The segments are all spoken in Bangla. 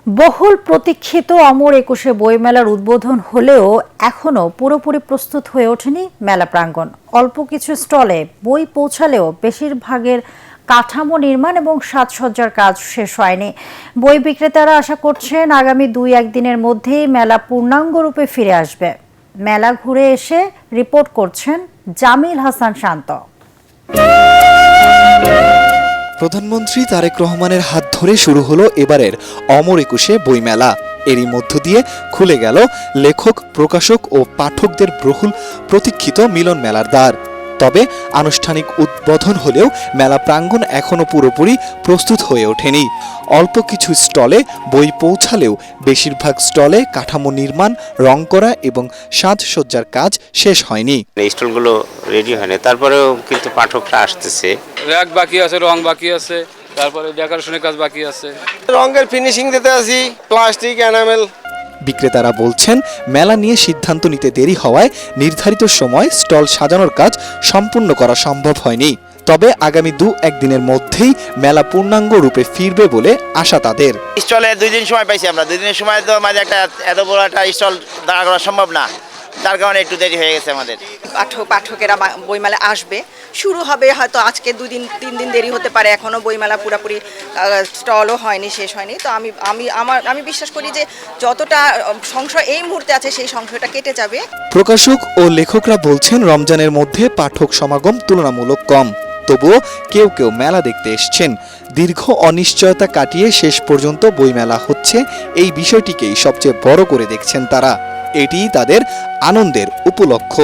বহুল প্রতীক্ষিত অমর একুশে বইমেলার উদ্বোধন হলেও এখনো পুরোপুরি প্রস্তুত হয়ে ওঠেনি মেলা প্রাঙ্গণ। অল্প কিছু স্টলে বই পৌঁছালেও বেশিরভাগের কাঠামো নির্মাণ এবং সাজসজ্জার কাজ শেষ হয়নি। বই বিক্রেতারা আশা করছেন আগামী 2-1 দিনের মধ্যেই মেলা পূর্ণাঙ্গ রূপে ফিরে আসবে। মেলা ঘুরে এসে রিপোর্ট করছেন জামিল হাসান শান্ত। প্রধানমন্ত্রী তারেক রহমানের হাত ধরে শুরু হলো এবারের অমর একুশে বইমেলা। এরই মধ্য দিয়ে খুলে গেল লেখক, প্রকাশক ও পাঠকদের বহুল প্রতীক্ষিত মিলন মেলার দ্বার। তবে আনুষ্ঠানিক উদ্বোধন হলেও মেলা প্রাঙ্গণ এখনো পুরোপুরি প্রস্তুত হয়ে ওঠেনি। অল্প কিছু স্টলে বই পৌঁছালেও বেশিরভাগ স্টলে কাঠামো নির্মাণ, রং করা এবং সাজসজ্জার কাজ শেষ হয়নি। স্টলগুলো রেডি হয়নি, তারপরেও কিন্তু পাঠকরা আসতেছে। র্যাক বাকি আছে, রং বাকি আছে, তারপরে ডেকোরেশনের কাজ বাকি আছে, রঙের ফিনিশিং দিতে আছি, প্লাস্টিক, এনামেল। বিক্রেতারা বলছেন মেলা নিয়ে সিদ্ধান্ত নিতে দেরি হওয়ায় নির্ধারিত সময় স্টল সাজানোর কাজ সম্পূর্ণ করা সম্ভব হয়নি। তবে আগামী 2-1 দিনের মধ্যেই মেলা পূর্ণাঙ্গ রূপে ফিরবে বলে আশা তাদের। স্টলে 2 দিন সময় পাইছি আমরা। 2 দিনের সময় তো মাঝে এত বড় একটা স্টল দাঁড়া করা সম্ভব না, তার কারণে একটু দেরি হয়ে গেছে আমাদের। পাঠকেরা বইমেলা আসবে, শুরু হবে হয়তো আজকে 2-3 দিন দেরি হতে পারে। এখনো বইমেলা পুরোপুরি স্টলও হয়নি, শেষ হয়নি। তো আমি বিশ্বাস করি যে যতটা সংশয় এই মুহূর্তে আছে সেই সংশয়টা কেটে যাবে। প্রকাশক ও লেখকরা বলছেন রমজানের মধ্যে পাঠক সমাগম তুলনামূলক কম। তবুও কেউ কেউ মেলা দেখতে এসছেন। দীর্ঘ অনিশ্চয়তা কাটিয়ে শেষ পর্যন্ত বইমেলা হচ্ছে, এই বিষয়টিকেই সবচেয়ে বড় করে দেখছেন তারা। এটিই তাদের আনন্দের উপলক্ষ।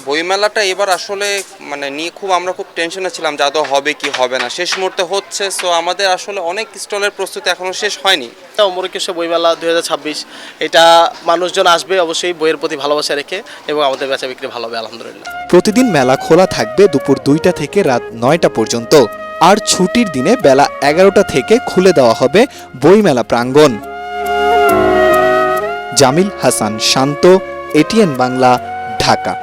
বইমেলাটা এবার আসলে নিয়ে আমরা খুব টেনশনে ছিলাম যে আদৌ হবে কি হবে না। শেষ মুহূর্তে হচ্ছে, সো আমাদের আসলে অনেক স্টলের প্রস্তুতি এখনো শেষ হয়নি। অমর একুশে বইমেলা 2026, এটা মানুষজন আসবে অবশ্যই বইয়ের প্রতি ভালোবাসা রেখে, এবং আমাদের বেচা বিক্রি ভালো হবে আলহামদুলিল্লাহ। প্রতিদিন মেলা খোলা থাকবে দুপুর 2টা থেকে রাত 9টা পর্যন্ত। আর ছুটির দিনে বেলা 11টা থেকে খুলে দেওয়া হবে বইমেলা প্রাঙ্গণ। জামিল হাসান শান্ত, এটিএন বাংলা, ঢাকা।